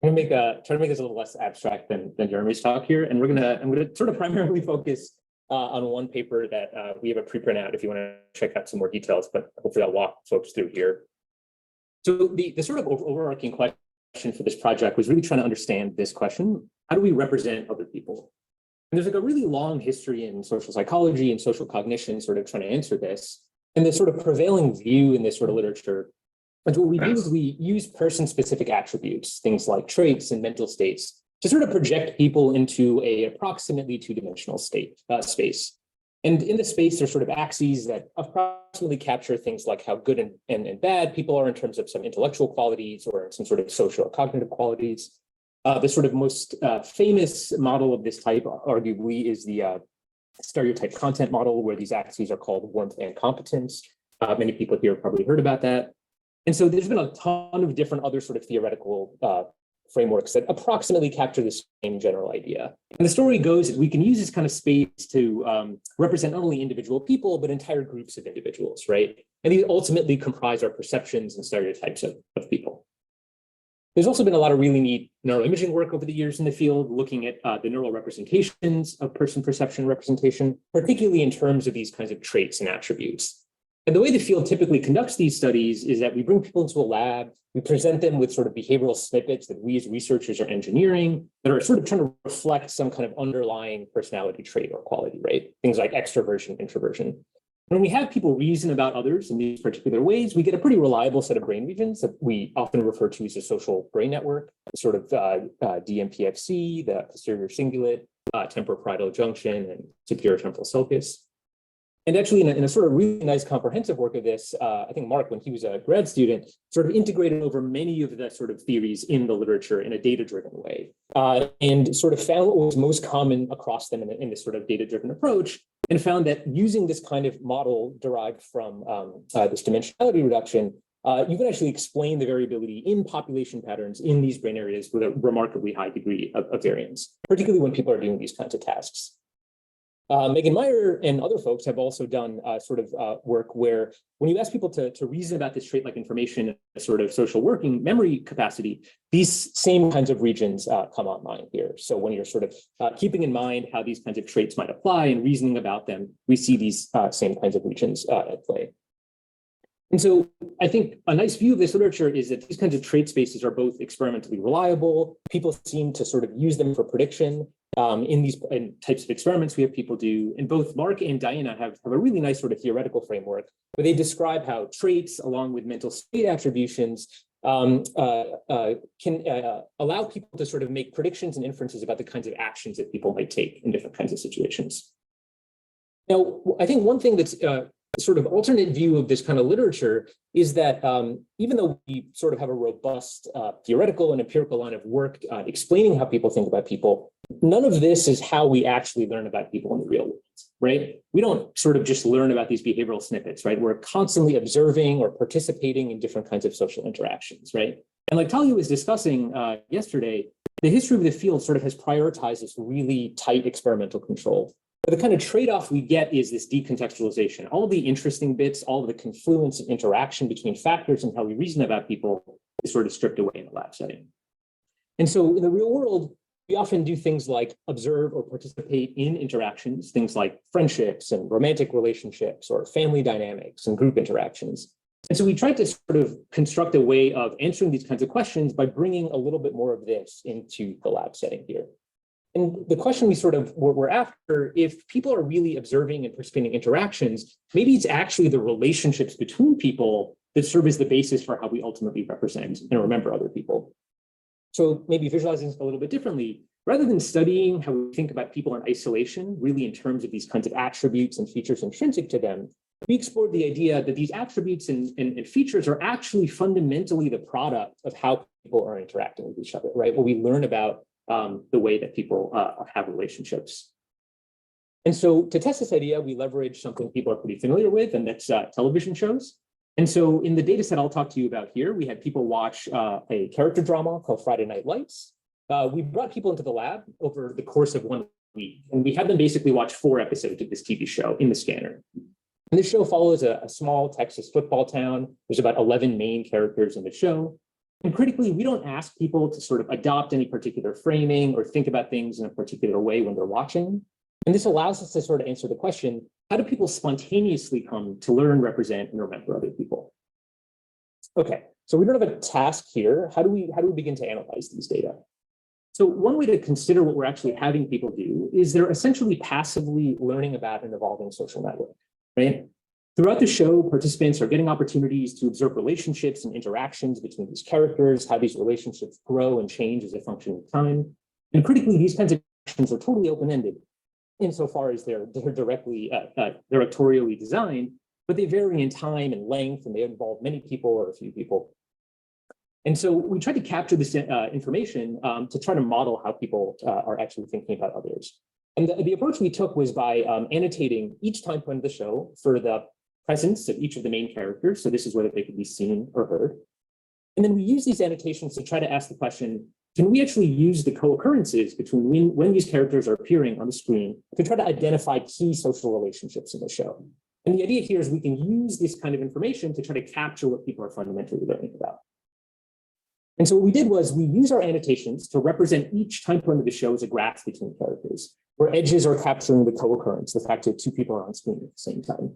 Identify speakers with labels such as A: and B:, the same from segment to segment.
A: try to make this a little less abstract than Jeremy's talk here, and I'm gonna sort of primarily focus on one paper that we have a preprint out if you want to check out some more details, but hopefully I'll walk folks through here. So the sort of overarching question for this project was really trying to understand this question: how do we represent other people? And there's like a really long history in social psychology and social cognition sort of trying to answer this. And the sort of prevailing view in this sort of literature, and what we do is we use person-specific attributes, things like traits and mental states, to sort of project people into a approximately two-dimensional space. And in the space, there's sort of axes that approximately capture things like how good and bad people are in terms of some intellectual qualities or some sort of social or cognitive qualities. The sort of most famous model of this type, arguably, is the stereotype content model, where these axes are called warmth and competence. Many people here have probably heard about that. And so there's been a ton of different other sort of theoretical frameworks that approximately capture the same general idea. And the story goes that we can use this kind of space to represent not only individual people, but entire groups of individuals, right? And these ultimately comprise our perceptions and stereotypes of people. There's also been a lot of really neat neuroimaging work over the years in the field, looking at the neural representations of person perception representation, particularly in terms of these kinds of traits and attributes. And the way the field typically conducts these studies is that we bring people into a lab, we present them with sort of behavioral snippets that we as researchers are engineering that are sort of trying to reflect some kind of underlying personality trait or quality, right? Things like extroversion, introversion. When we have people reason about others in these particular ways, we get a pretty reliable set of brain regions that we often refer to as a social brain network, sort of DMPFC, the posterior cingulate, temporoparietal junction, and superior temporal sulcus. And actually, in a sort of really nice comprehensive work of this, I think Mark, when he was a grad student, sort of integrated over many of the sort of theories in the literature in a data-driven way, and sort of found what was most common across them in this sort of data-driven approach, and found that using this kind of model derived from this dimensionality reduction, you can actually explain the variability in population patterns in these brain areas with a remarkably high degree of variance, particularly when people are doing these kinds of tasks. Megan Meyer and other folks have also done work where when you ask people to reason about this trait-like information in a sort of social working memory capacity, these same kinds of regions come online here. So when you're sort of keeping in mind how these kinds of traits might apply and reasoning about them, we see these same kinds of regions at play. And so I think a nice view of this literature is that these kinds of trait spaces are both experimentally reliable. People seem to sort of use them for prediction. In types of experiments we have people do, and both Mark and Diana have a really nice sort of theoretical framework where they describe how traits, along with mental state attributions, can allow people to sort of make predictions and inferences about the kinds of actions that people might take in different kinds of situations. Now, I think one thing that's sort of alternate view of this kind of literature is that even though we sort of have a robust theoretical and empirical line of work explaining how people think about people, none of this is how we actually learn about people in the real world, right? We don't sort of just learn about these behavioral snippets, right? We're constantly observing or participating in different kinds of social interactions, right? And like Talia was discussing yesterday, the history of the field sort of has prioritized this really tight experimental control. But the kind of trade-off we get is this decontextualization. All of the interesting bits, all of the confluence and interaction between factors and how we reason about people is sort of stripped away in the lab setting. And so in the real world, we often do things like observe or participate in interactions, things like friendships and romantic relationships or family dynamics and group interactions. And so we tried to sort of construct a way of answering these kinds of questions by bringing a little bit more of this into the lab setting here. And the question we sort of were after, if people are really observing and participating in interactions, maybe it's actually the relationships between people that serve as the basis for how we ultimately represent and remember other people. So maybe visualizing this a little bit differently, rather than studying how we think about people in isolation, really in terms of these kinds of attributes and features intrinsic to them, we explored the idea that these attributes and features are actually fundamentally the product of how people are interacting with each other, right? What we learn about the way that people have relationships. And so to test this idea, we leverage something people are pretty familiar with, and that's television shows. And so in the data set I'll talk to you about here, we had people watch a character drama called Friday Night Lights. We brought people into the lab over the course of 1 week, and we had them basically watch 4 episodes of this TV show in the scanner. And this show follows a small Texas football town. There's about 11 main characters in the show. And critically, we don't ask people to sort of adopt any particular framing or think about things in a particular way when they're watching. And this allows us to sort of answer the question, how do people spontaneously come to learn, represent, and remember other people? Okay, so we don't have a task here. How do we begin to analyze these data? So one way to consider what we're actually having people do is they're essentially passively learning about an evolving social network, right? Throughout the show, participants are getting opportunities to observe relationships and interactions between these characters, how these relationships grow and change as a function of time. And critically, these kinds of actions are totally open-ended insofar as they're directly directorially designed, but they vary in time and length, and they involve many people or a few people. And so we tried to capture this information to try to model how people are actually thinking about others. And the approach we took was by annotating each time point of the show for the presence of each of the main characters. So this is whether they could be seen or heard. And then we use these annotations to try to ask the question, can we actually use the co-occurrences between when these characters are appearing on the screen to try to identify key social relationships in the show? And the idea here is we can use this kind of information to try to capture what people are fundamentally learning about. And so what we did was we use our annotations to represent each time point of the show as a graph between characters, where edges are capturing the co-occurrence, the fact that two people are on screen at the same time.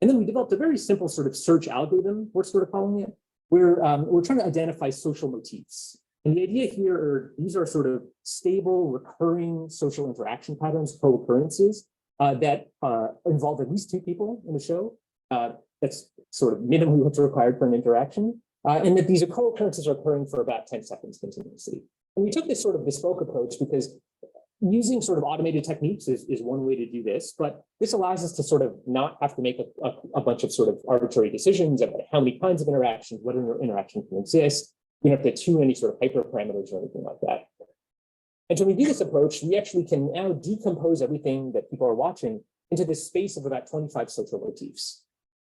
A: And then we developed a very simple sort of search algorithm, we're sort of calling it, where we're trying to identify social motifs. And the idea here are these are sort of stable, recurring social interaction patterns, co-occurrences that involve at least two people in the show. That's sort of minimally what's required for an interaction. And that these co-occurrences are occurring for about 10 seconds continuously. And we took this sort of bespoke approach because using sort of automated techniques is one way to do this, but this allows us to sort of not have to make a bunch of sort of arbitrary decisions about how many kinds of interactions, what interaction can exist. We don't have to tune any sort of hyperparameters or anything like that. And so when we do this approach, we actually can now decompose everything that people are watching into this space of about 25 social motifs.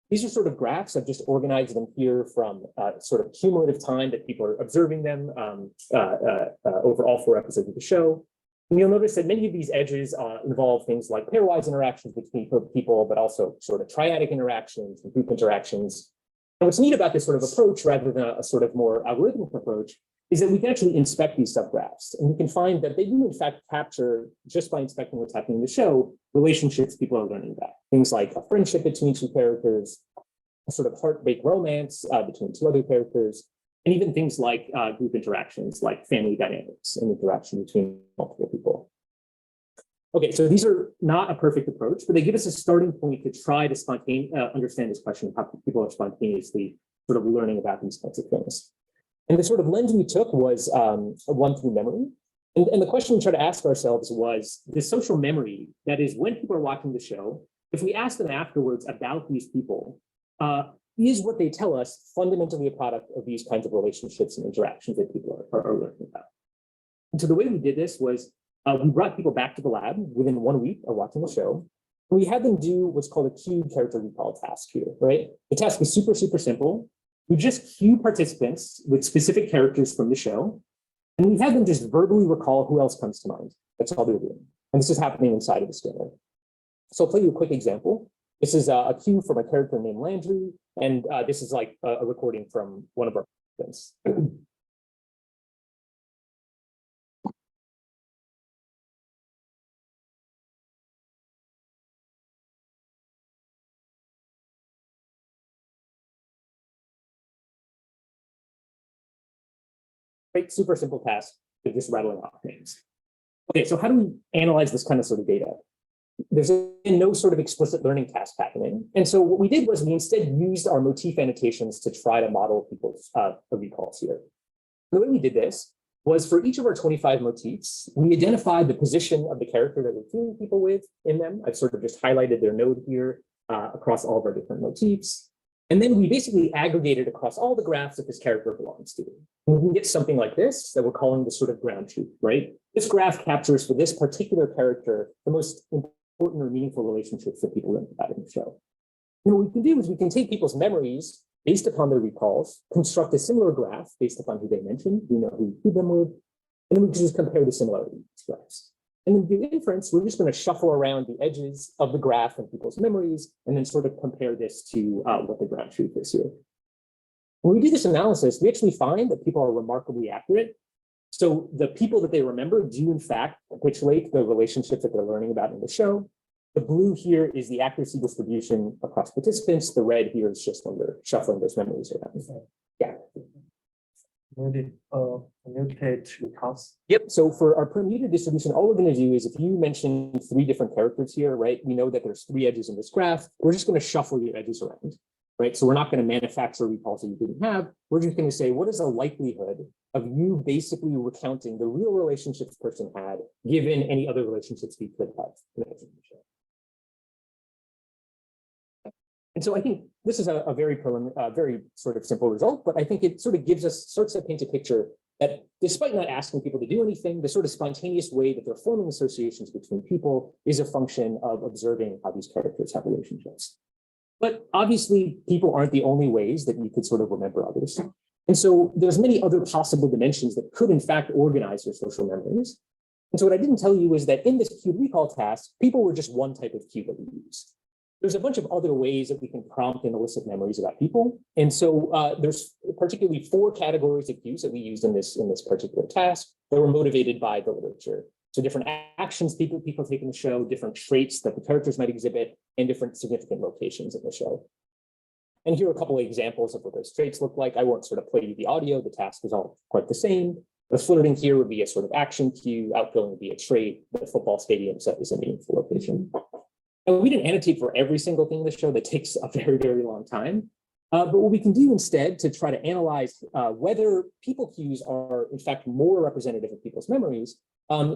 A: These are sort of graphs. I've just organized them here from sort of cumulative time that people are observing them over all 4 episodes of the show. And you'll notice that many of these edges involve things like pairwise interactions between people, but also sort of triadic interactions and group interactions. And what's neat about this sort of approach, rather than a sort of more algorithmic approach, is that we can actually inspect these subgraphs. And we can find that they do, in fact, capture, just by inspecting what's happening in the show, relationships people are learning about. Things like a friendship between 2 characters, a sort of heartbreak romance between 2 other characters, and even things like group interactions, like family dynamics and interaction between multiple people. Okay, so these are not a perfect approach, but they give us a starting point to try to understand this question of how people are spontaneously sort of learning about these kinds of things. And the sort of lens we took was one through memory. And the question we tried to ask ourselves was the social memory, that is when people are watching the show, if we ask them afterwards about these people, is what they tell us fundamentally a product of these kinds of relationships and interactions that people are learning about? And so the way we did this was we brought people back to the lab within 1 week of watching the show. And we had them do what's called a cued character recall task here, right? The task is super, super simple. We just cue participants with specific characters from the show, and we had them just verbally recall who else comes to mind. That's all they're doing. And this is happening inside of the scanner. So I'll play you a quick example. This is a cue from a character named Landry, and this is like a recording from one of our participants. Great, super simple task. They're just rattling off names. Okay, so how do we analyze this kind of sort of data? There's no sort of explicit learning task happening. And so what we did was we instead used our motif annotations to try to model people's recalls here. The way we did this was for each of our 25 motifs, we identified the position of the character that we're cueing people with in them. I've sort of just highlighted their node here across all of our different motifs. And then we basically aggregated across all the graphs that this character belongs to. And we can get something like this that we're calling the sort of ground truth, right? This graph captures for this particular character the most important or meaningful relationships that people learn about in the show. And what we can do is we can take people's memories based upon their recalls, construct a similar graph based upon who they mentioned, we know who we cued them with, and then we can just compare the similarity of these graphs. And then do inference, we're just going to shuffle around the edges of the graph and people's memories, and then sort of compare this to what the ground truth is here. When we do this analysis, we actually find that people are remarkably accurate. So the people that they remember do in fact capitulate the relationships that they're learning about in the show. The blue here is the accuracy distribution across participants. The red here is just when they're shuffling those memories around. Yeah.
B: Mutate because.
A: Yep. So for our permuted distribution, all we're going to do is if you mention 3 different characters here, right? We know that there's 3 edges in this graph. We're just going to shuffle your edges around, right? So we're not going to manufacture recalls that you didn't have. We're just going to say, what is the likelihood of you basically recounting the real relationships the person had, given any other relationships we could have? And so I think this is a very very sort of simple result, but I think it sort of starts to paint a picture that despite not asking people to do anything, the sort of spontaneous way that they're forming associations between people is a function of observing how these characters have relationships. But obviously, people aren't the only ways that you could sort of remember others. And so there's many other possible dimensions that could in fact organize your social memories. And so what I didn't tell you is that in this cube recall task, people were just one type of cube that we use. There's a bunch of other ways that we can prompt and elicit memories about people. And so there's particularly 4 categories of cues that we used in this particular task that were motivated by the literature. So different actions people take in the show, different traits that the characters might exhibit, and different significant locations in the show. And here are a couple of examples of what those traits look like. I won't sort of play you the audio. The task is all quite the same. The flirting here would be a sort of action cue. Outgoing would be a trait. The football stadium set is a meaningful location. And we didn't annotate for every single thing in the show. That takes a very, very long time. But what we can do instead to try to analyze whether people cues are in fact more representative of people's memories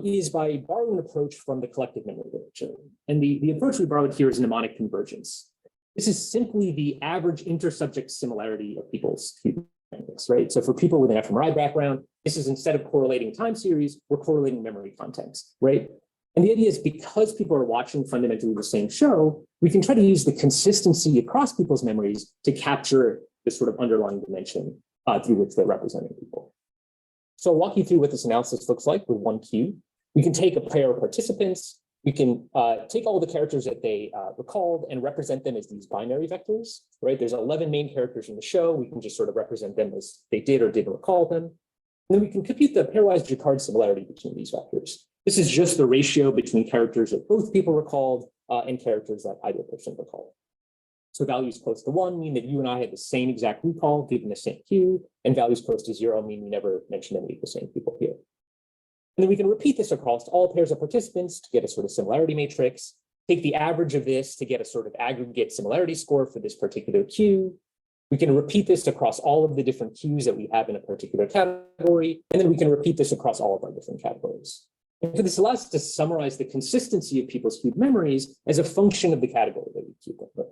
A: is by borrowing an approach from the collective memory literature. And the approach we borrowed here is mnemonic convergence. This is simply the average intersubject similarity of people's cue memories, right? So for people with an fMRI background, this is instead of correlating time series, we're correlating memory context, right? And the idea is because people are watching fundamentally the same show, we can try to use the consistency across people's memories to capture this sort of underlying dimension through which they're representing people. So I'll walk you through what this analysis looks like with one cue. We can take a pair of participants. We can take all the characters that they recalled and represent them as these binary vectors, right? There's 11 main characters in the show. We can just sort of represent them as they did or didn't recall them. And then we can compute the pairwise Jacquard similarity between these vectors. This is just the ratio between characters that both people recalled and characters that either person recalled. So values close to 1 mean that you and I had the same exact recall given the same cue, and values close to 0 mean we never mentioned any of the same people here. And then we can repeat this across all pairs of participants to get a sort of similarity matrix, take the average of this to get a sort of aggregate similarity score for this particular cue. We can repeat this across all of the different cues that we have in a particular category, and then we can repeat this across all of our different categories. And so this allows us to summarize the consistency of people's cued memories as a function of the category that we cue them with.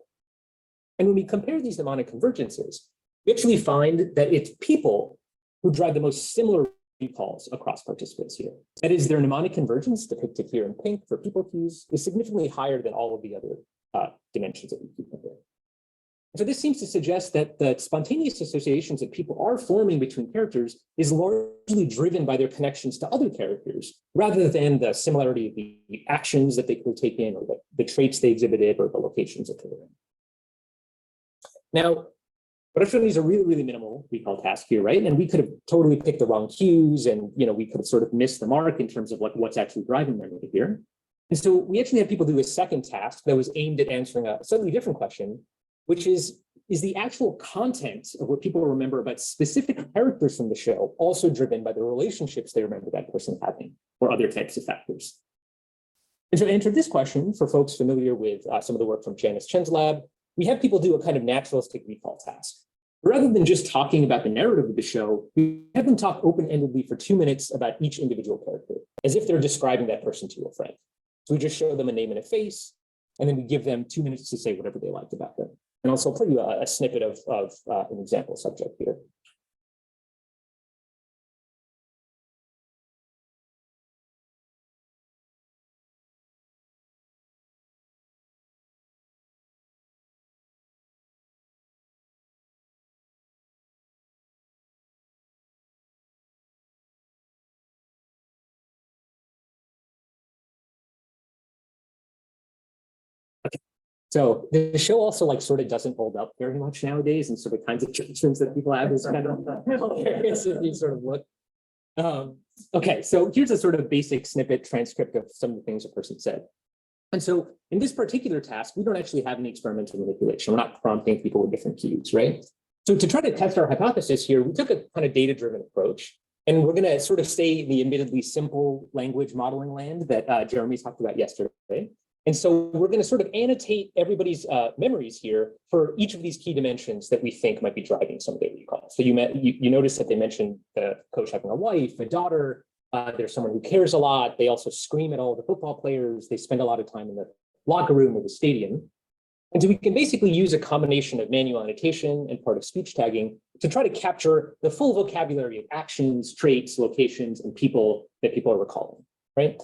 A: And when we compare these mnemonic convergences, we actually find that it's people who drive the most similar recalls across participants here. That is, their mnemonic convergence, depicted here in pink for people cues, is significantly higher than all of the other dimensions that we cue them with. So this seems to suggest that the spontaneous associations that people are forming between characters is largely driven by their connections to other characters, rather than the similarity of the actions that they could take in, or the traits they exhibited, or the locations that they were in. Now, what I've shown you is a really, really minimal recall task here, right? And we could have totally picked the wrong cues, and we could have sort of missed the mark in terms of what's actually driving memory here. And so we actually had people do a second task that was aimed at answering a slightly different question, which is the actual content of what people remember about specific characters from the show also driven by the relationships they remember that person having, or other types of factors? And so to answer this question, for folks familiar with some of the work from Janice Chen's lab, we have people do a kind of naturalistic recall task. Rather than just talking about the narrative of the show, we have them talk open-endedly for 2 minutes about each individual character, as if they're describing that person to a friend. So we just show them a name and a face, and then we give them 2 minutes to say whatever they liked about them. And also I'll play you a snippet of an example subject here. So the show also like sort of doesn't hold up very much nowadays, and sort of kinds of traditions that people have is kind of hilarious if you sort of look. Okay, so here's a sort of basic snippet transcript of some of the things a person said. And so in this particular task, we don't actually have any experimental manipulation. We're not prompting people with different cues, right? So to try to test our hypothesis here, we took a kind of data-driven approach, and we're going to sort of stay the admittedly simple language modeling land that Jeremy talked about yesterday. And so we're going to sort of annotate everybody's memories here for each of these key dimensions that we think might be driving some of their recall. So you notice that they mentioned the coach having a wife, a daughter. There's someone who cares a lot. They also scream at all the football players. They spend a lot of time in the locker room or the stadium. And so we can basically use a combination of manual annotation and part of speech tagging to try to capture the full vocabulary of actions, traits, locations, and people that people are recalling, right?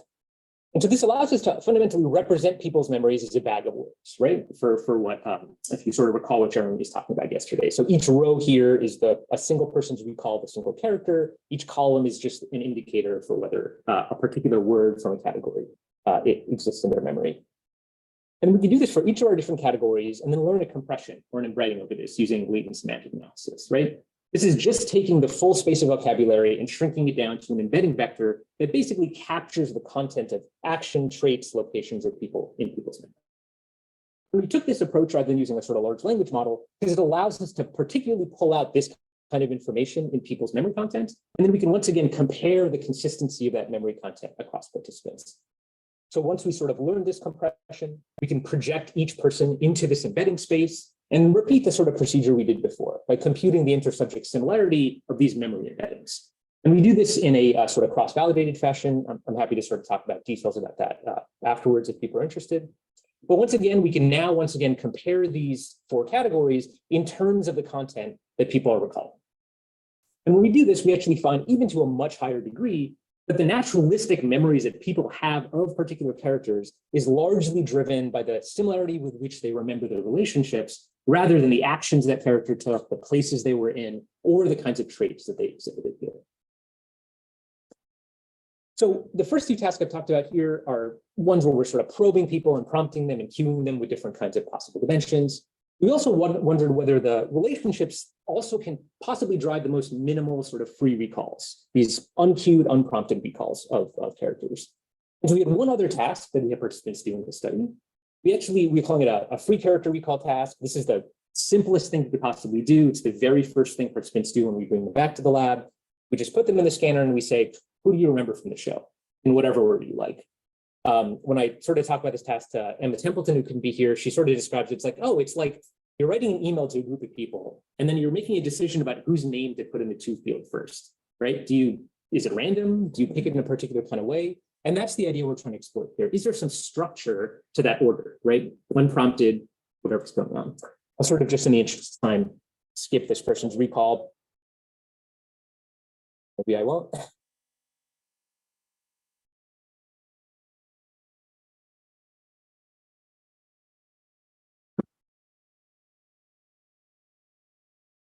A: And so this allows us to fundamentally represent people's memories as a bag of words, right? For what, if you sort of recall what Jeremy was talking about yesterday. So each row here is a single person's recall of a single character. Each column is just an indicator for whether a particular word from a category it exists in their memory. And we can do this for each of our different categories and then learn a compression or an embedding over this using latent semantic analysis, right? This is just taking the full space of vocabulary and shrinking it down to an embedding vector that basically captures the content of action, traits, locations, or people in people's memory. And we took this approach rather than using a sort of large language model because it allows us to particularly pull out this kind of information in people's memory content. And then we can once again compare the consistency of that memory content across participants. So once we sort of learn this compression, we can project each person into this embedding space and repeat the sort of procedure we did before by computing the intersubject similarity of these memory embeddings. And we do this in a sort of cross-validated fashion. I'm happy to sort of talk about details about that afterwards if people are interested. But once again, we can now once again compare these four categories in terms of the content that people are recalling. And when we do this, we actually find even to a much higher degree that the naturalistic memories that people have of particular characters is largely driven by the similarity with which they remember their relationships, rather than the actions that character took, the places they were in, or the kinds of traits that they exhibited here. So the first two tasks I've talked about here are ones where we're sort of probing people and prompting them and cueing them with different kinds of possible dimensions. We also wondered whether the relationships also can possibly drive the most minimal sort of free recalls, these uncued, unprompted recalls of characters. And so we had one other task that we had participants do in the study. We're calling it a free character recall task. This is the simplest thing we could possibly do. It's the very first thing participants do when we bring them back to the lab. We just put them in the scanner and we say, who do you remember from the show? In whatever order you like. When I sort of talk about this task to Emma Templeton, who couldn't be here, she sort of describes it's like you're writing an email to a group of people, and then you're making a decision about whose name to put in the to field first, right? Is it random? Do you pick it in a particular kind of way? And that's the idea we're trying to explore here. Is there some structure to that order, right? When prompted, whatever's going on. I'll sort of just in the interest of time, skip this person's recall. Maybe I won't.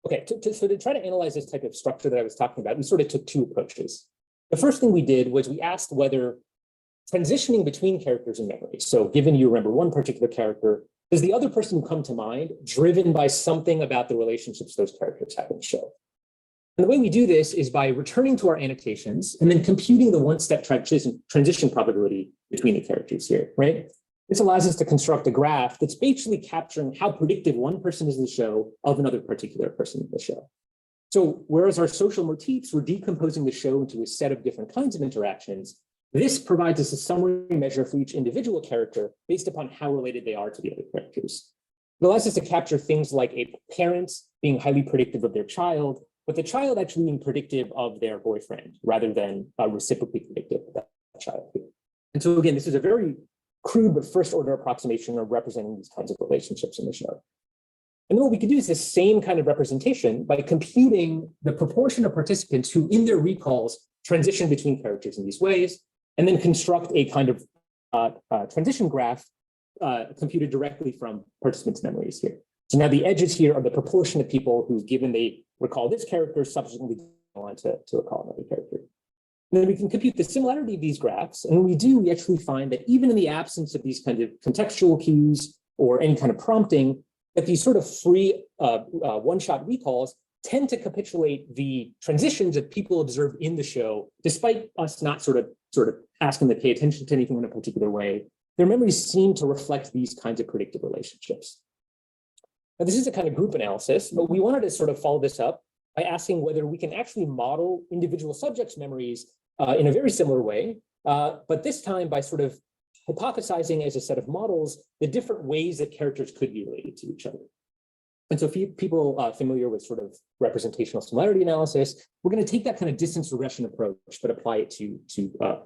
A: Okay, so to try to analyze this type of structure that I was talking about, we sort of took two approaches. The first thing we did was we asked whether transitioning between characters and memories, so given you remember one particular character, does the other person come to mind driven by something about the relationships those characters have in the show? And the way we do this is by returning to our annotations and then computing the one-step transition probability between the characters here, right? This allows us to construct a graph that's basically capturing how predictive one person is in the show of another particular person in the show. So whereas our social motifs were decomposing the show into a set of different kinds of interactions, this provides us a summary measure for each individual character based upon how related they are to the other characters. It allows us to capture things like a parent being highly predictive of their child, but the child actually being predictive of their boyfriend rather than reciprocally predictive of that child. And so again, this is a very crude but first order approximation of representing these kinds of relationships in the show. And then what we could do is this same kind of representation by computing the proportion of participants who in their recalls transition between characters in these ways, and then construct a kind of transition graph computed directly from participants' memories here. So now the edges here are the proportion of people who, given they recall this character, subsequently go on to recall another character. And then we can compute the similarity of these graphs. And when we do, we actually find that even in the absence of these kinds of contextual cues or any kind of prompting, that these sort of free one-shot recalls tend to capitulate the transitions that people observe in the show, despite us not sort of asking them to pay attention to anything in a particular way. Their memories seem to reflect these kinds of predictive relationships. Now, this is a kind of group analysis, but we wanted to sort of follow this up by asking whether we can actually model individual subjects' memories in a very similar way, but this time by sort of hypothesizing as a set of models the different ways that characters could be related to each other. And so for people familiar with sort of representational similarity analysis, we're going to take that kind of distance regression approach, but apply it to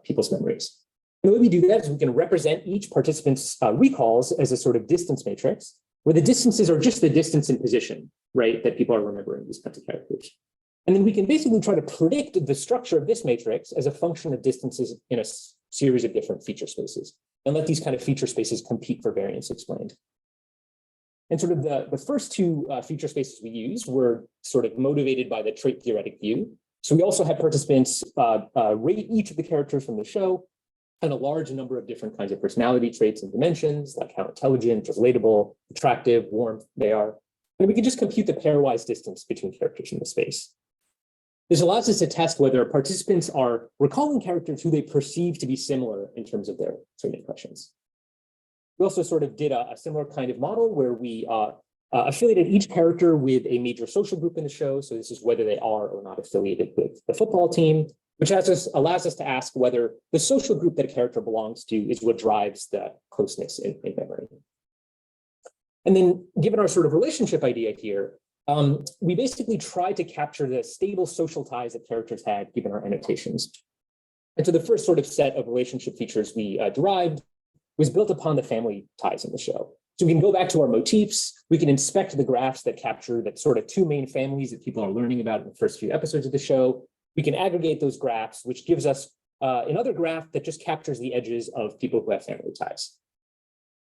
A: people's memories. And the way we do that is we can represent each participant's recalls as a sort of distance matrix, where the distances are just the distance in position, right, that people are remembering these kinds of characters. And then we can basically try to predict the structure of this matrix as a function of distances in a series of different feature spaces, and let these kind of feature spaces compete for variance explained. And sort of the first two feature spaces we used were sort of motivated by the trait theoretic view. So we also had participants rate each of the characters from the show and a large number of different kinds of personality traits and dimensions, like how intelligent, relatable, attractive, warm they are. And we can just compute the pairwise distance between characters in the space. This allows us to test whether participants are recalling characters who they perceive to be similar in terms of their trait impressions. We also sort of did a similar kind of model where we affiliated each character with a major social group in the show. So this is whether they are or not affiliated with the football team, which allows us to ask whether the social group that a character belongs to is what drives the closeness in memory. And then given our sort of relationship idea here, we basically tried to capture the stable social ties that characters had given our annotations. And so the first sort of set of relationship features we derived was built upon the family ties in the show. So we can go back to our motifs, we can inspect the graphs that capture that sort of two main families that people are learning about in the first few episodes of the show. We can aggregate those graphs, which gives us another graph that just captures the edges of people who have family ties.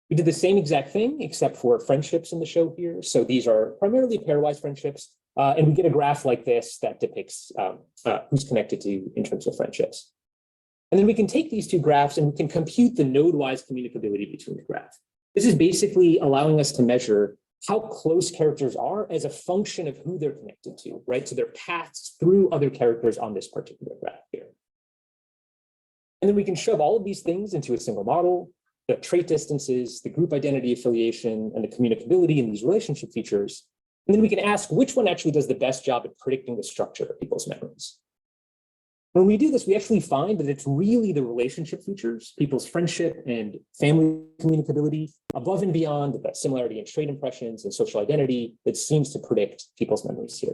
A: We did the same exact thing, except for friendships in the show here. So these are primarily pairwise friendships, and we get a graph like this that depicts who's connected to in terms of friendships. And then we can take these two graphs and we can compute the node-wise communicability between the graph. This is basically allowing us to measure how close characters are as a function of who they're connected to, right? So their paths through other characters on this particular graph here. And then we can shove all of these things into a single model, the trait distances, the group identity affiliation, and the communicability in these relationship features. And then we can ask which one actually does the best job at predicting the structure of people's memories. When we do this, we actually find that it's really the relationship features, people's friendship and family communicability, above and beyond the similarity in trait impressions and social identity that seems to predict people's memories here.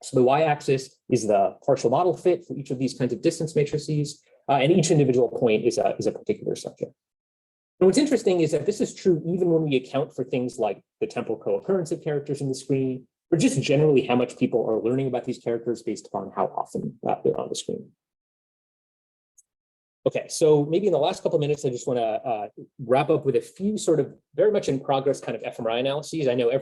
A: So the y-axis is the partial model fit for each of these kinds of distance matrices, and each individual point is a particular subject. And what's interesting is that this is true even when we account for things like the temporal co-occurrence of characters in the screen, or just generally how much people are learning about these characters based upon how often they're on the screen. Okay, so maybe in the last couple of minutes, I just want to wrap up with a few sort of very much in progress kind of fMRI analyses. I know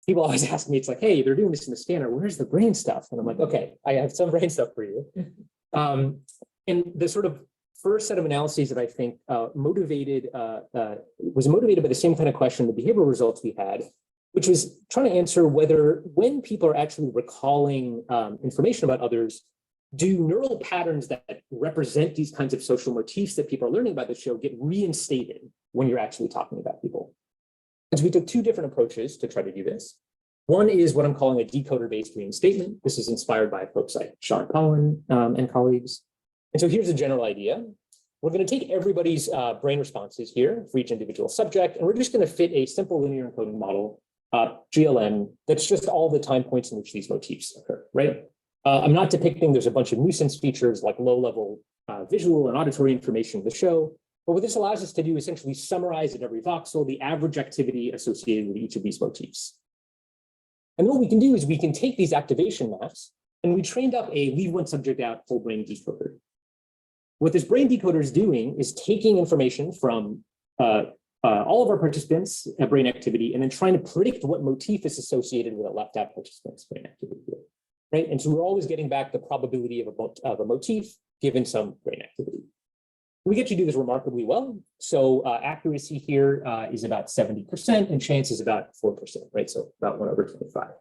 A: people always ask me, it's like, hey, they're doing this in the scanner, where's the brain stuff? And I'm like, okay, I have some brain stuff for you. And the sort of first set of analyses that I think was motivated by the same kind of question, the behavioral results we had, which was trying to answer whether when people are actually recalling information about others, do neural patterns that represent these kinds of social motifs that people are learning about the show get reinstated when you're actually talking about people? And so we took two different approaches to try to do this. One is what I'm calling a decoder-based reinstatement. This is inspired by folks like Sean Collin and colleagues. And so here's a general idea. We're going to take everybody's brain responses here for each individual subject, and we're just going to fit a simple linear encoding model, GLM, that's just all the time points in which these motifs occur, right? I'm not depicting there's a bunch of nuisance features like low-level visual and auditory information in the show, but what this allows us to do is essentially summarize at every voxel the average activity associated with each of these motifs. And what we can do is we can take these activation maps, and we trained up a leave one subject out whole brain decoder. What this brain decoder is doing is taking information from all of our participants' brain activity and then trying to predict what motif is associated with a left out participant's brain activity, right? And so we're always getting back the probability of a motif given some brain activity. We get to do this remarkably well. So accuracy here is about 70% and chance is about 4%, right? So about 1/25.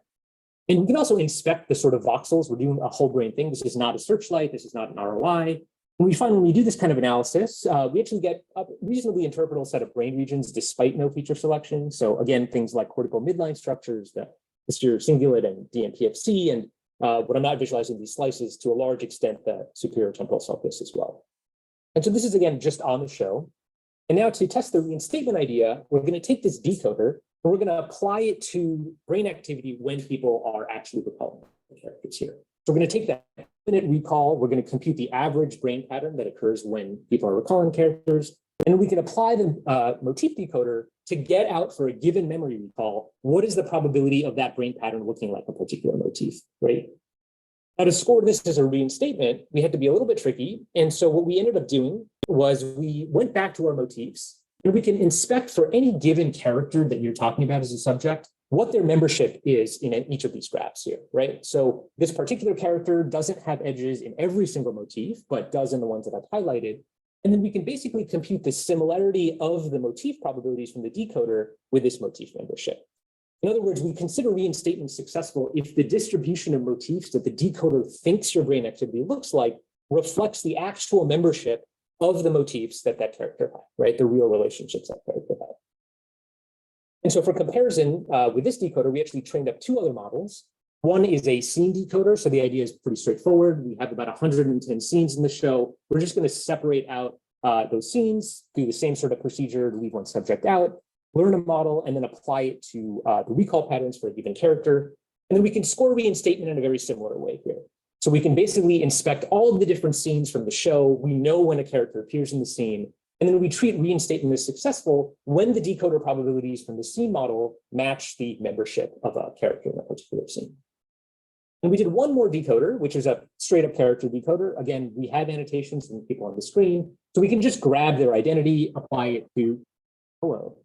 A: And we can also inspect the sort of voxels. We're doing a whole brain thing. This is not a searchlight. This is not an ROI. And we find when we do this kind of analysis, we actually get a reasonably interpretable set of brain regions despite no feature selection. So again, things like cortical midline structures, the posterior cingulate and DMPFC, and what I'm not visualizing these slices to a large extent, the superior temporal sulcus as well. And so this is, again, just on the show. And now to test the reinstatement idea, we're going to take this decoder and we're going to apply it to brain activity when people are actually recalling the characters here. So we're going to take that minute recall, we're going to compute the average brain pattern that occurs when people are recalling characters, and we can apply the motif decoder to get out for a given memory recall, what is the probability of that brain pattern looking like a particular motif, right? Now, to score this as a reinstatement, we had to be a little bit tricky. And so what we ended up doing was we went back to our motifs and we can inspect for any given character that you're talking about as a subject, what their membership is in each of these graphs here, right? So this particular character doesn't have edges in every single motif, but does in the ones that I've highlighted. And then we can basically compute the similarity of the motif probabilities from the decoder with this motif membership. In other words, we consider reinstatement successful if the distribution of motifs that the decoder thinks your brain activity looks like reflects the actual membership of the motifs that that character had, right? The real relationships that character had. And so for comparison with this decoder, we actually trained up two other models. One is a scene decoder. So the idea is pretty straightforward. We have about 110 scenes in the show. We're just going to separate out those scenes, do the same sort of procedure to leave one subject out, learn a model, and then apply it to the recall patterns for a given character. And then we can score reinstatement in a very similar way here. So we can basically inspect all of the different scenes from the show. We know when a character appears in the scene. And then we treat reinstatement as successful when the decoder probabilities from the scene model match the membership of a character in a particular scene. And we did one more decoder, which is a straight up character decoder. Again, we have annotations from people on the screen. So we can just grab their identity, apply it to, hello.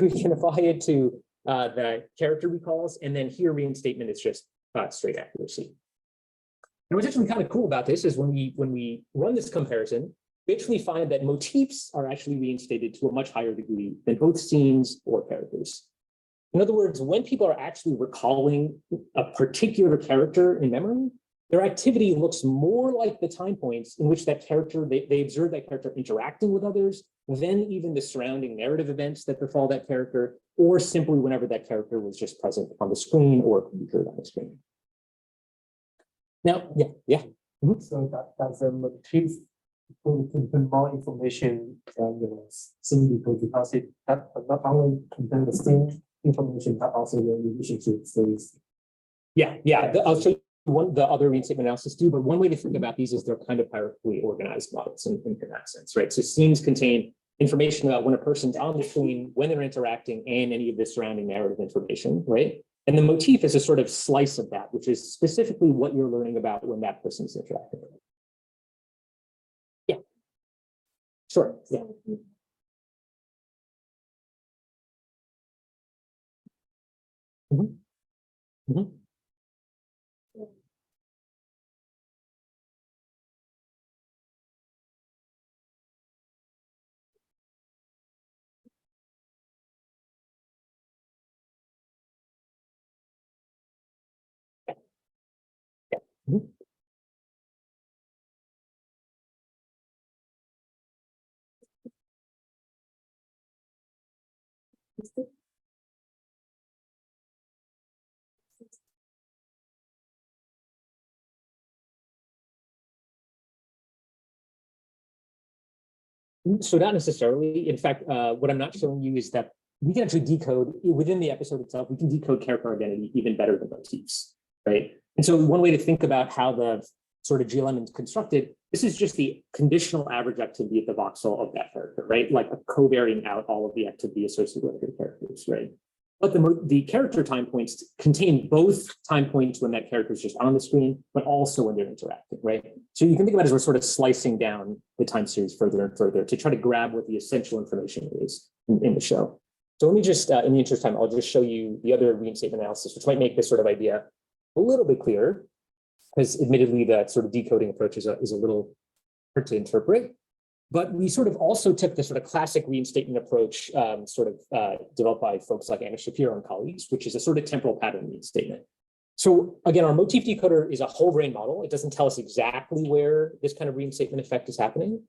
A: We can apply it to the character recalls, and then here reinstatement is just straight accuracy. And what's actually kind of cool about this is when we run this comparison, we actually find that motifs are actually reinstated to a much higher degree than both scenes or characters. In other words, when people are actually recalling a particular character in memory, their activity looks more like the time points in which that character, they observe that character interacting with others than even the surrounding narrative events that befall that character, or simply whenever that character was just present on the screen or could be heard on the screen. Now, yeah. Mm-hmm.
B: So that's a motif to put more information than scene because it not only contain the scene information, but also the relationship phase.
A: Yeah. I'll show you the other reinstatement analysis too, but one way to think about these is they're kind of hierarchically organized models in that sense, right? So scenes contain information about when a person's on the screen, when they're interacting, and any of the surrounding narrative information, right? And the motif is a sort of slice of that, which is specifically what you're learning about when that person's interacting. Yeah. Sure. Yeah. Mm-hmm. Mm-hmm. Yeah. Mm-hmm. So not necessarily. In fact, what I'm not showing you is that we can actually decode within the episode itself. We can decode character identity even better than motifs, right? And so one way to think about how the sort of GLM is constructed, this is just the conditional average activity at the voxel of that character, right? Like covariating out all of the activity associated with the characters, right? But the character time points contain both time points when that character is just on the screen, but also when they're interacting, right? So you can think about it as we're sort of slicing down the time series further and further to try to grab what the essential information is in the show. So let me just, in the interest of time, I'll just show you the other reinstatement analysis, which might make this sort of idea a little bit clearer, because admittedly, that sort of decoding approach is a little hard to interpret. But we sort of also took the sort of classic reinstatement approach, developed by folks like Anna Shapiro and colleagues, which is a sort of temporal pattern reinstatement. So again, our motif decoder is a whole brain model. It doesn't tell us exactly where this kind of reinstatement effect is happening.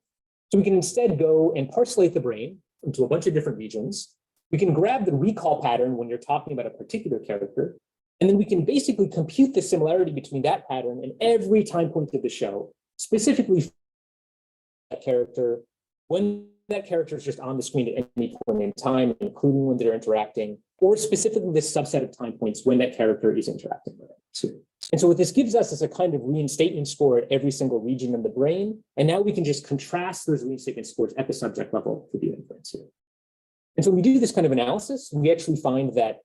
A: So we can instead go and parcellate the brain into a bunch of different regions. We can grab the recall pattern when you're talking about a particular character, and then we can basically compute the similarity between that pattern and every time point of the show, specifically for that character, when that character is just on the screen at any point in time, including when they're interacting, or specifically this subset of time points when that character is interacting with it. And so what this gives us is a kind of reinstatement score at every single region in the brain. And now we can just contrast those reinstatement scores at the subject level for the inference here. And so when we do this kind of analysis, we actually find that,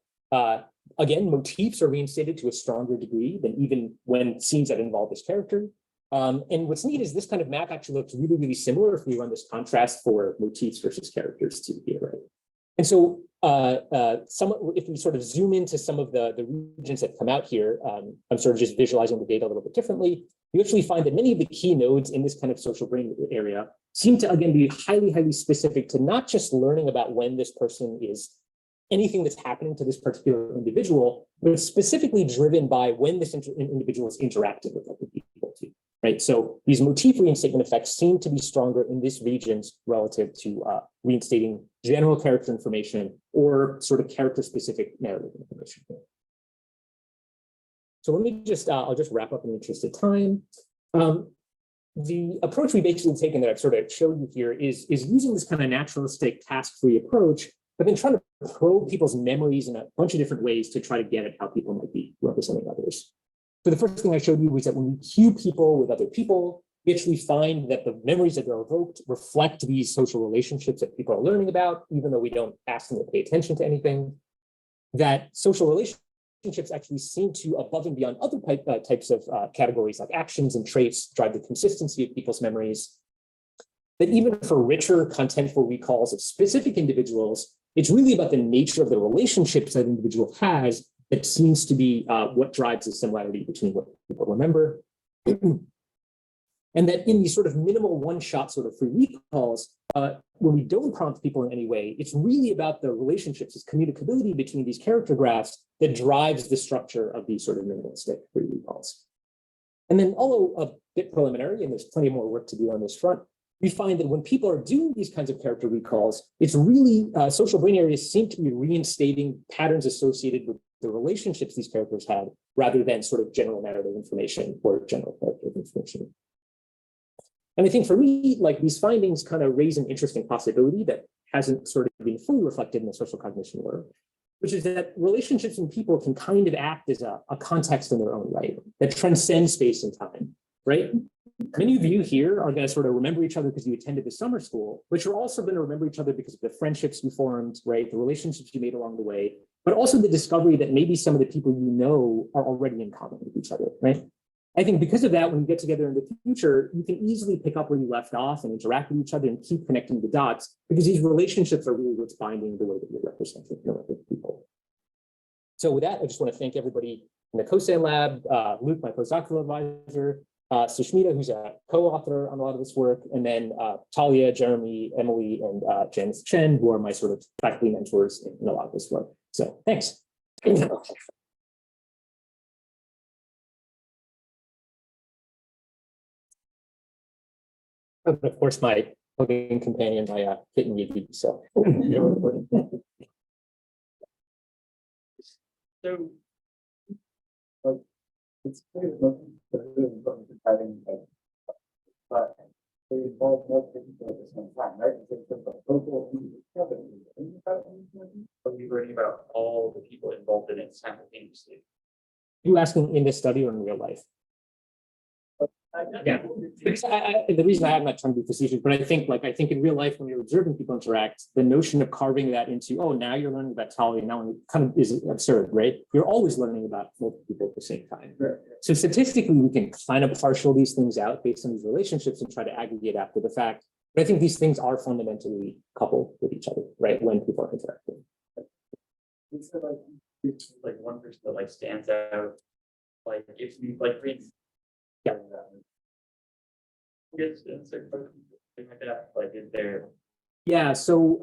A: again, motifs are reinstated to a stronger degree than even when scenes that involve this character. And what's neat is this kind of map actually looks really, really similar if we run this contrast for motifs versus characters too here, right? And so if we sort of zoom into some of the regions that come out here, I'm sort of just visualizing the data a little bit differently. You actually find that many of the key nodes in this kind of social brain area seem to, again, be highly, highly specific to not just learning about when this person is anything that's happening to this particular individual, but it's specifically driven by when this individual is interacting with other people too, right? So these motif reinstatement effects seem to be stronger in these regions relative to reinstating general character information or sort of character-specific narrative information. So let me just, I'll just wrap up in the interest of time. The approach we basically taken that I've sort of showed you here is using this kind of naturalistic task-free approach, but then trying to probe people's memories in a bunch of different ways to try to get at how people might be representing others. So the first thing I showed you was that when we cue people with other people, we actually find that the memories that are evoked reflect these social relationships that people are learning about, even though we don't ask them to pay attention to anything. That social relationships actually seem to, above and beyond other types of categories like actions and traits, drive the consistency of people's memories. That even for richer contentful recalls of specific individuals, it's really about the nature of the relationships that an individual has that seems to be what drives the similarity between what people remember. And that in these sort of minimal one-shot sort of free recalls, when we don't prompt people in any way, it's really about the relationships, this communicability between these character graphs that drives the structure of these sort of minimalistic free recalls. And then, although a bit preliminary, and there's plenty more work to do on this front, we find that when people are doing these kinds of character recalls, it's really social brain areas seem to be reinstating patterns associated with the relationships these characters had, rather than sort of general narrative information or general character information. And I think for me, like these findings kind of raise an interesting possibility that hasn't sort of been fully reflected in the social cognition work, which is that relationships in people can kind of act as a context in their own right that transcends space and time, right? Many of you here are going to sort of remember each other because you attended the summer school, but you're also going to remember each other because of the friendships you formed, right? The relationships you made along the way, but also the discovery that maybe some of the people you know are already in common with each other, right? I think because of that, when you get together in the future, you can easily pick up where you left off and interact with each other and keep connecting the dots, because these relationships are really what's binding the way that you're representing people. So with that, I just want to thank everybody in the COSAN lab, Luke, my postdoctoral advisor, Sushmita, who's a co-author on a lot of this work, and then Talia, Jeremy, Emily, and Janice Chen, who are my sort of faculty mentors in a lot of this work. So thanks. And of course, my coding companion, my kitten Yuki. So,
C: so like, it's clear that really important to having but they involve more people at the same time, right?
D: Are we learning about all the people involved in it simultaneously?
A: you asking in this study or in real life? Yeah, because the reason I'm not trying to be facetious, but I think in real life, when you're observing people interact, the notion of carving that into, oh, now you're learning about Talia, now it kind of is absurd, right? You're always learning about multiple people at the same time.
C: Right.
A: So statistically, we can kind of partial these things out based on these relationships and try to aggregate after the fact. But I think these things are fundamentally coupled with each other, right? When people are interacting.
D: Is there like one person that like stands out? Like if you like read.
A: Yeah.
D: Yes, like that, like is there,
A: Yeah, so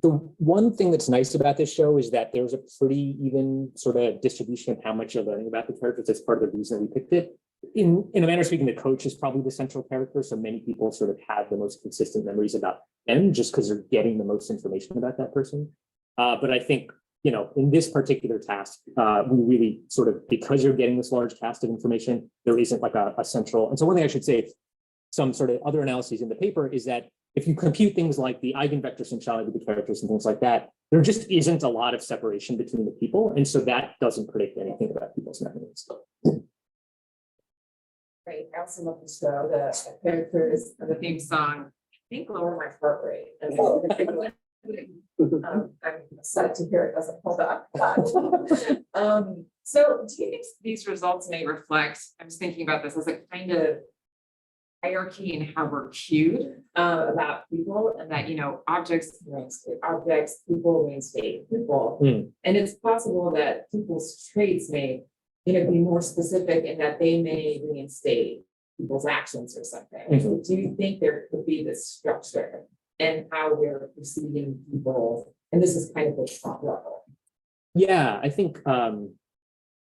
A: the one thing that's nice about this show is that there's a pretty even sort of distribution of how much you're learning about the characters. That's part of the reason we picked it. In a manner of speaking, the coach is probably the central character, so many people sort of have the most consistent memories about them just because they're getting the most information about that person. But I think, you know, in this particular task, we really sort of, because you're getting this large cast of information, there isn't like a central. And so one thing I should say, some sort of other analyses in the paper is that if you compute things like the eigenvector centrality of the characters and things like that, there just isn't a lot of separation between the people. And so that doesn't predict anything about people's memories.
E: Great. I also love the show, the characters, and the theme song, I think lower my heart rate. I'm sad to hear it doesn't hold up. So do you think these results may reflect, I was thinking about this as a kind of hierarchy in how we're cued about people, and that, you know, objects reinstate objects, people reinstate people. And it's possible that people's traits may, you know, be more specific in that they may reinstate people's actions or something. Do you think there could be this structure and how we're perceiving people? And this is kind of the top level.
A: Yeah, I think I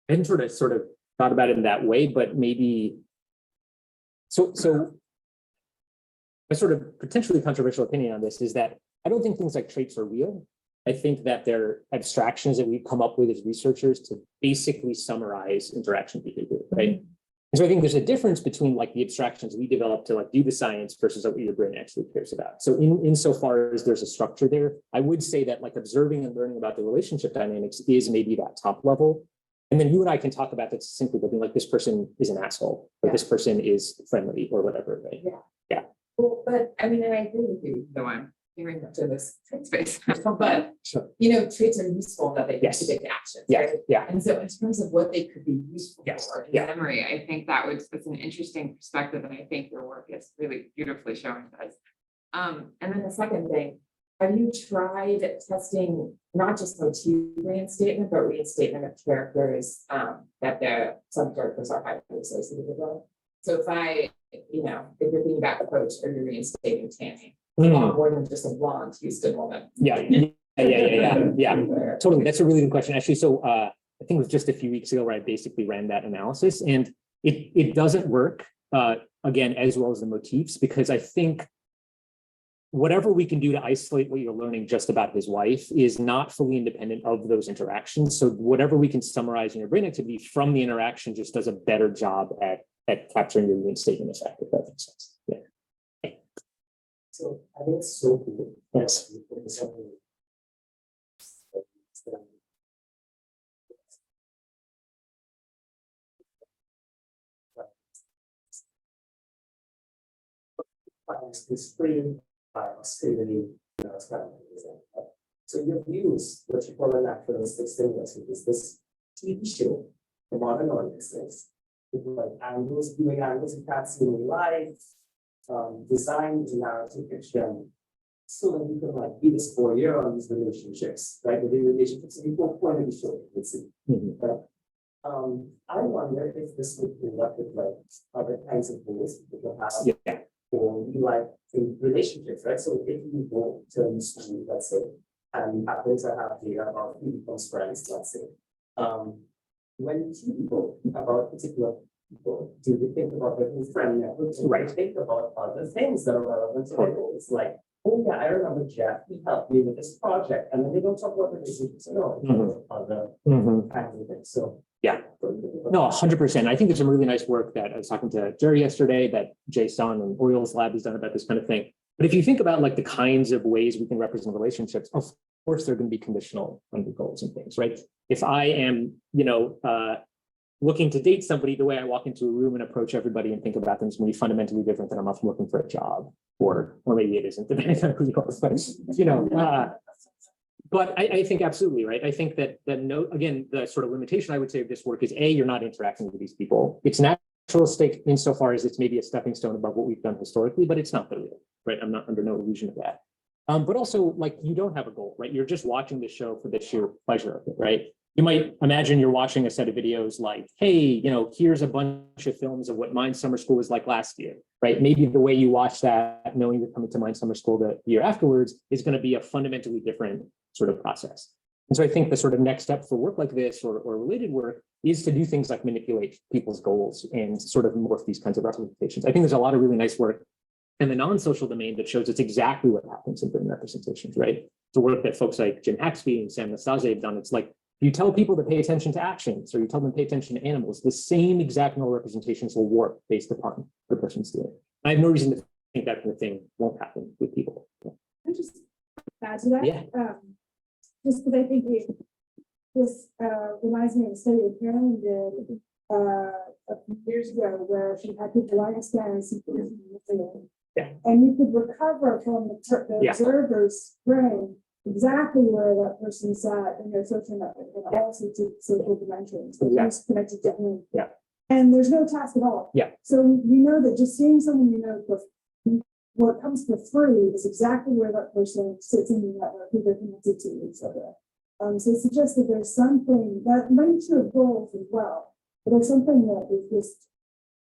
A: hadn't sort of thought about it in that way, but maybe so a sort of potentially controversial opinion on this is that I don't think things like traits are real. I think that they're abstractions that we've come up with as researchers to basically summarize interaction behavior, right? And so I think there's a difference between like the abstractions we develop to like do the science versus what your brain actually cares about. So insofar as there's a structure there, I would say that like observing and learning about the relationship dynamics is maybe that top level. And then you and I can talk about that simply by being like, this person is an asshole, or this person is friendly, or whatever, right? Yeah.
E: Well, but I mean, and I agree with you, though I'm very much in this trait space, but you know, traits are useful that they
A: Yes.
E: predict actions,
A: Yeah,
E: right?
A: yeah.
E: And so in terms of what they could be useful
A: Yes,
E: for in
A: yeah.
E: memory, I think that's an interesting perspective, and I think your work is really beautifully showing us. And then the second thing, have you tried testing not just motif reinstatement, but reinstatement of characters that some characters are highly associated with? So if if you're thinking about the coach or you're reinstating Tammy, more than just a blonde Houston woman.
A: Yeah. Totally. That's a really good question. Actually, so I think it was just a few weeks ago where I basically ran that analysis, and it doesn't work again as well as the motifs, because I think whatever we can do to isolate what you're learning just about his wife is not fully independent of those interactions. So whatever we can summarize in your brain activity from the interaction just does a better job at capturing your reinstatement effect, if that makes sense. Yeah.
B: So I think it's so cool.
A: Yes.
B: It's pretty really, it's kind of amazing. So your views, what you call a naturalistic stimulus, is this TV show for modern audiences. With like angles, viewing angles you can't see in life, design the narrative fiction, so that you can like be this voyeur on these relationships, right? The relationships you don't point to the show, you can see. Right? I wonder if this would be left with like other kinds of ways people have for like in relationships, right? So if you go to school, let's say, and you happen to have data about who becomes friends, let's say, when you people about particular people, do they think about their new friend networks? Right. Think about other things that are relevant to their goals, like, oh yeah, I remember Jeff, he helped me with this project, and then they don't talk about relationships at all. Other kinds of things. So
A: yeah, no, 100%. I think there's some really nice work that I was talking to Jerry yesterday that Jay Sun and Oriel's lab has done about this kind of thing. But if you think about like the kinds of ways we can represent relationships, of course, they're going to be conditional on the goals and things, right? If I am, looking to date somebody, the way I walk into a room and approach everybody and think about them is going to be fundamentally different than I'm often looking for a job, or maybe it isn't, depending on who you are. But I think absolutely right. I think that again, the sort of limitation I would say of this work is you're not interacting with these people. It's naturalistic insofar as it's maybe a stepping stone above what we've done historically, but it's not the real, right? I'm not under no illusion of that. But also, like, you don't have a goal, right? You're just watching the show for the sheer pleasure of it, right? You might imagine you're watching a set of videos like, hey, here's a bunch of films of what Mine Summer School was like last year, right? Maybe the way you watch that, knowing you're coming to Mine Summer School the year afterwards, is going to be a fundamentally different sort of process. And so I think the sort of next step for work like this or related work is to do things like manipulate people's goals and sort of morph these kinds of representations. I think there's a lot of really nice work in the non-social domain that shows it's exactly what happens in brain representations, right? The work that folks like Jim Haxby and Sam Nastase have done, it's like, you tell people to pay attention to actions, or you tell them to pay attention to animals, the same exact neural representations will warp based upon the person's doing. I have no reason to think that kind of thing won't happen with people.
F: I just add to that.
A: Yeah.
F: Just because I think this reminds me of a study that Carolyn did a few years ago where she had people lie down and see
A: Yeah.
F: and you could recover from the
A: Yeah.
F: observer's brain exactly where that person sat in their social network and all sorts of social dimensions, but
A: Yeah.
F: just connected to him.
A: Yeah.
F: And there's no task at all.
A: Yeah.
F: So we know that just seeing someone what comes for free is exactly where that person sits in the network, who they're connected to, et cetera. So it suggests that there's something that might be true of goals as well, but there's something that is just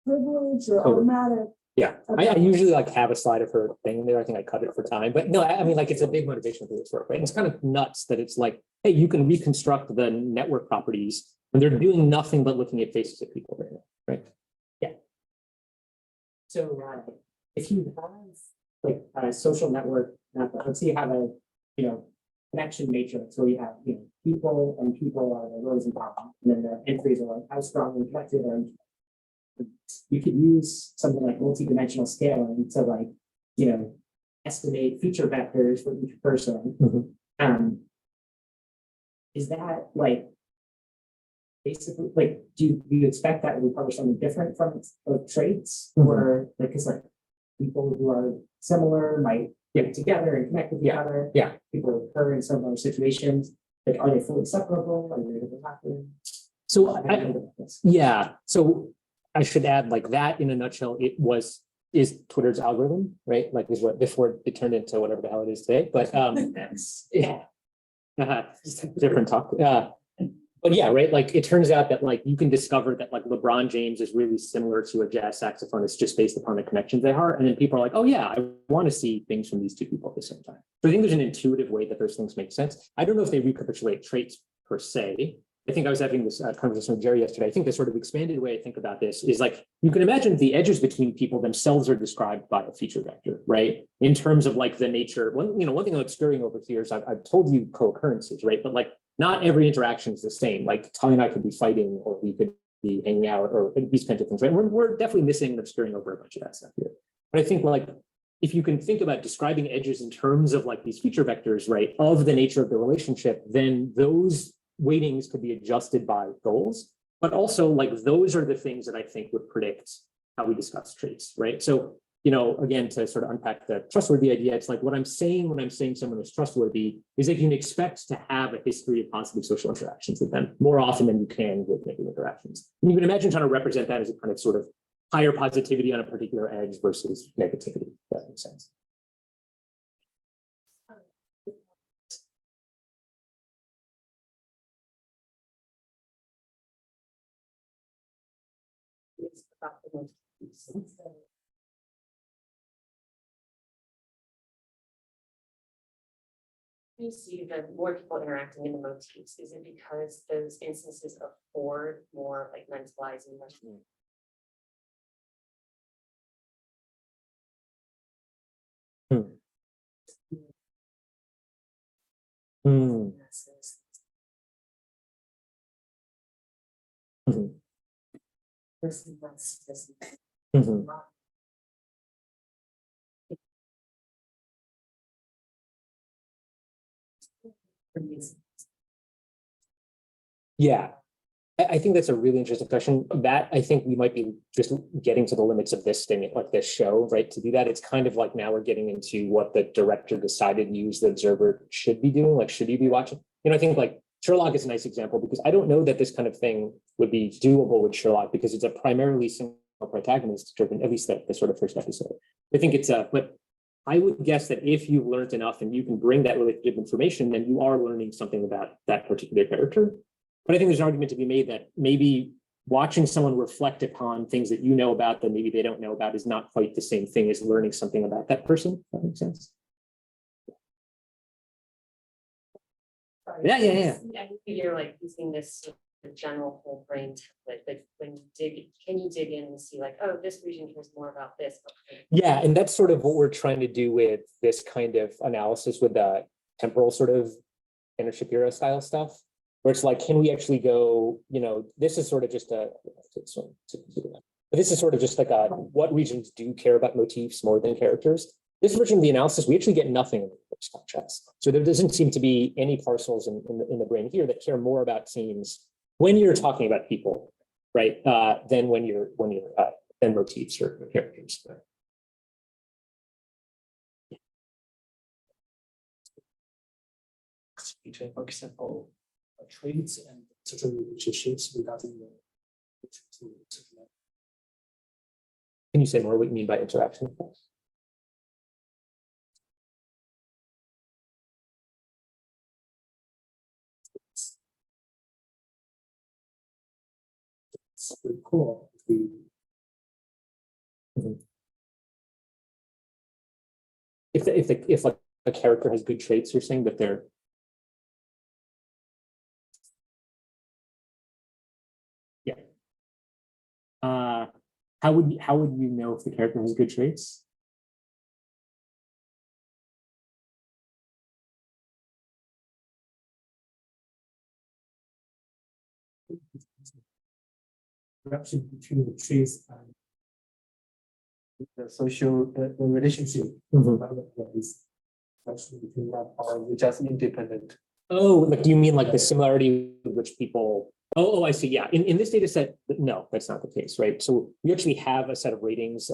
F: privilege or
A: Totally.
F: automatic.
A: Yeah, I usually like have a slide of her thing in there. I think I cut it for time, but no, I mean, like, it's a big motivation for this work, right? And it's kind of nuts that it's like, hey, you can reconstruct the network properties and they're doing nothing but looking at faces of people right now, right? Yeah.
B: So if you have like a social network, let's say you have a connection matrix where you have people and people are the rows and bottom, and then the entries are like how strongly connected are. You could use something like multi-dimensional scaling to estimate feature vectors for each person.
A: Mhm.
B: Is that like basically like do you expect that would probably something different from traits or like because like people who are similar might get together and connect with each other.
A: Yeah.
B: People occur in similar situations. Like are they fully separable? Are they happening?
A: So yeah, so I should add like that in a nutshell, is Twitter's algorithm, right? Like is what before it turned into whatever the hell it is today. But yeah. Different talk. But yeah, right. Like it turns out that like you can discover that like LeBron James is really similar to a jazz saxophonist just based upon the connections they are. And then people are like, oh yeah, I want to see things from these two people at the same time. So I think there's an intuitive way that those things make sense. I don't know if they recapitulate traits per se. I think I was having this conversation with Jerry yesterday. I think the sort of expanded way I think about this is like, you can imagine the edges between people themselves are described by a feature vector, right? In terms of like the nature, one thing I'm obscuring over here is I've told you co-occurrences, right? But like not every interaction is the same. Like Tali and I could be fighting or we could be hanging out or these kinds of things, right? We're definitely missing and obscuring over a bunch of that stuff here. But I think like, if you can think about describing edges in terms of like these feature vectors, right, of the nature of the relationship, then those weightings could be adjusted by goals, but also like those are the things that I think would predict how we discuss traits, right? So, again, to sort of unpack the trustworthy idea, it's like what I'm saying when I'm saying someone is trustworthy is that you can expect to have a history of positive social interactions with them more often than you can with negative interactions. And you can imagine trying to represent that as a kind of sort of higher positivity on a particular edge versus negativity, if that makes sense.
G: You see that more people interacting in the motifs, is it because those instances afford more like mentalizing?
A: Mm. Mhm. Mhm. Yeah, I think that's a really interesting question. That I think we might be just getting to the limits of this thing, like this show, right? To do that, it's kind of like now we're getting into what the director decided news the observer should be doing. Like, should you be watching? I think like Sherlock is a nice example because I don't know that this kind of thing would be doable with Sherlock because it's a primarily single protagonist driven, at least the sort of first episode. I think it's but I would guess that if you've learned enough and you can bring that relationship information, then you are learning something about that particular character. But I think there's an argument to be made that maybe watching someone reflect upon things that you know about that maybe they don't know about is not quite the same thing as learning something about that person. If that makes sense. Yeah.
G: I think you're like using this general whole brain template, but when you can you dig in and see like, oh, this region cares more about this?
A: Yeah, and that's sort of what we're trying to do with this kind of analysis with the temporal sort of Anna Shapiro style stuff, where it's like, can we actually go, this is sort of just but this is sort of just like what regions do care about motifs more than characters. This version of the analysis, we actually get nothing in the reverse contrast. So there doesn't seem to be any parcels in the brain here that care more about scenes when you're talking about people, right? Than when you're than motifs or characters.
C: For example, traits and social relationships regarding the.
A: Can you say more what you mean by interaction?
C: It's pretty cool.
A: If like a character has good traits, you're saying that they're. Yeah. How would you know if the character has good traits?
C: Interaction between the traits and the social the relationship. Is actually between that or just independent.
A: Oh, like do you mean like the similarity with which people? Oh, I see. Yeah, in this data set, no, that's not the case, right? So we actually have a set of ratings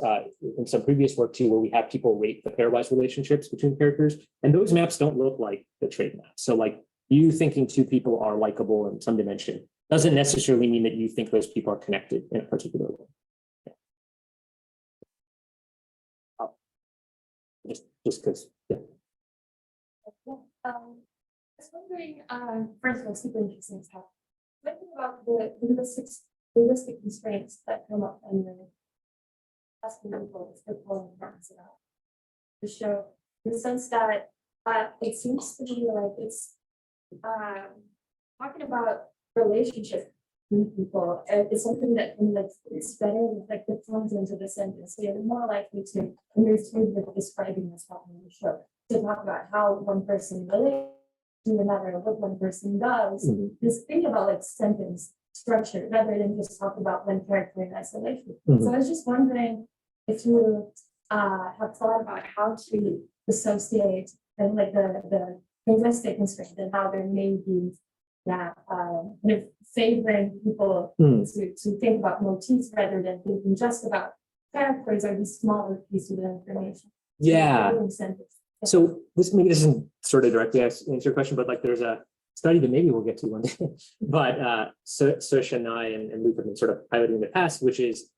A: in some previous work too, where we have people rate the pairwise relationships between characters, and those maps don't look like the trait maps. So like you thinking two people are likable in some dimension doesn't necessarily mean that you think those people are connected in a particular way. Yeah. Just because, yeah.
H: I was wondering, first of all, super interesting stuff. Thinking about the realistic constraints that come up and then asking people if they're pulling parts about the show, in the sense that it seems to me like it's talking about relationship with people is something that can like it's better with like the flows into the sentence. So you're more likely to understand what describing what's happening in the show. To talk about how one person relates to another, what one person does, just think about like sentence structure rather than just talk about one character in isolation. So I was just wondering if you have thought about how to associate and like the linguistic constraint and how there may be kind of favoring people to think about motifs rather than thinking just about characters or these smaller pieces of information.
A: Yeah. So this maybe doesn't sort of directly answer your question, but like there's a study that maybe we'll get to one day, but Sosha and I and Luke have been sort of piloting in the past, which is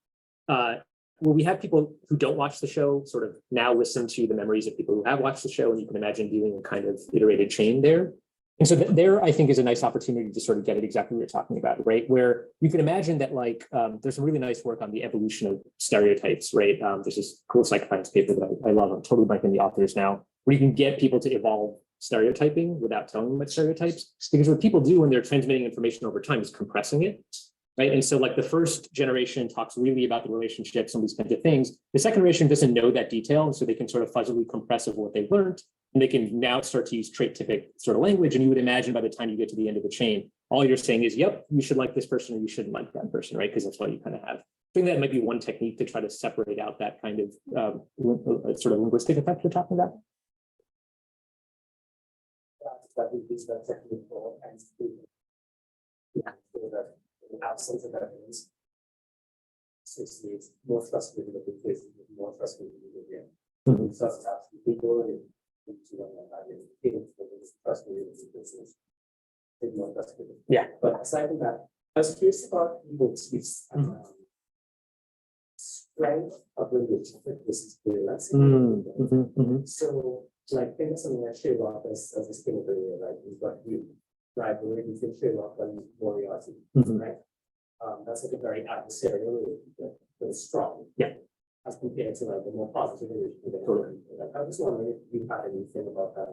A: where we have people who don't watch the show sort of now listen to the memories of people who have watched the show, and you can imagine doing a kind of iterated chain there. And so there, I think, is a nice opportunity to sort of get at exactly what you're talking about, right? Where you can imagine that, like, there's some really nice work on the evolution of stereotypes, right? There's this cool psychoscience paper that I love. I'm totally blanking the authors now, where you can get people to evolve stereotyping without telling them about stereotypes. Because what people do when they're transmitting information over time is compressing it, right? And so, like, the first generation talks really about the relationships and these kinds of things. The second generation doesn't know that detail, and so they can sort of fuzzily compress of what they've learned. And they can now start to use trait-typic sort of language. And you would imagine by the time you get to the end of the chain, all you're saying is, yep, you should like this person or you shouldn't like that person, right? Because that's what you kind of have. I think that might be one technique to try to separate out that kind of sort of linguistic effect you're talking about.
B: That would be the technical and so that in absence of evidence, it's more frustrating with the case, more frustrating with the just asking people
A: Yeah.
B: But aside from that, I was curious about motifs and strength of language. I think this is freelancing. So, like, think something actually about this as a skill area, like we've got you. drive really can show up on Moriarty,
A: Mhm.
B: right? That's like a very adversarial, very strong.
A: Yeah.
B: As compared to like the more positive relationship. I was wondering if you had anything about that.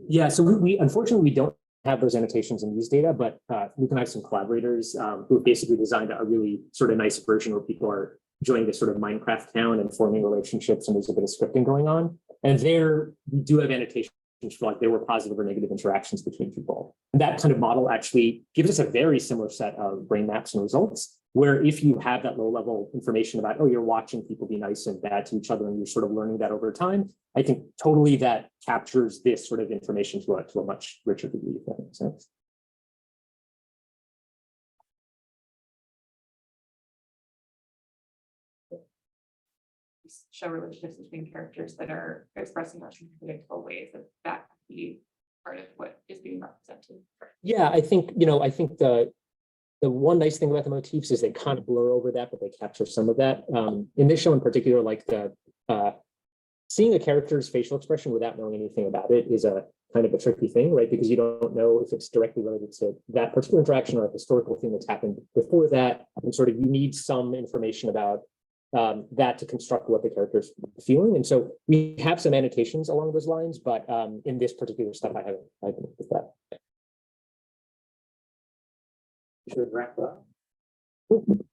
A: Yeah, so we unfortunately, we don't have those annotations in these data, but we can have some collaborators who have basically designed a really sort of nice version where people are joining this sort of Minecraft town and forming relationships, and there's a bit of scripting going on. And there we do have annotations for like there were positive or negative interactions between people. And that kind of model actually gives us a very similar set of brain maps and results, where if you have that low level information about, oh, you're watching people be nice and bad to each other, and you're sort of learning that over time, I think totally that captures this sort of information to a much richer degree, if that makes sense.
E: Show relationships between characters that are expressing themselves in predictable ways, that could be part of what is being represented.
A: Yeah, I think, I think the one nice thing about the motifs is they kind of blur over that, but they capture some of that. In this show in particular, like seeing a character's facial expression without knowing anything about it is a kind of a tricky thing, right? Because you don't know if it's directly related to that particular interaction or a historical thing that's happened before that. And sort of you need some information about that to construct what the character's feeling. And so we have some annotations along those lines, but in this particular stuff, I haven't looked at that.
B: Should wrap up.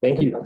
A: Thank you.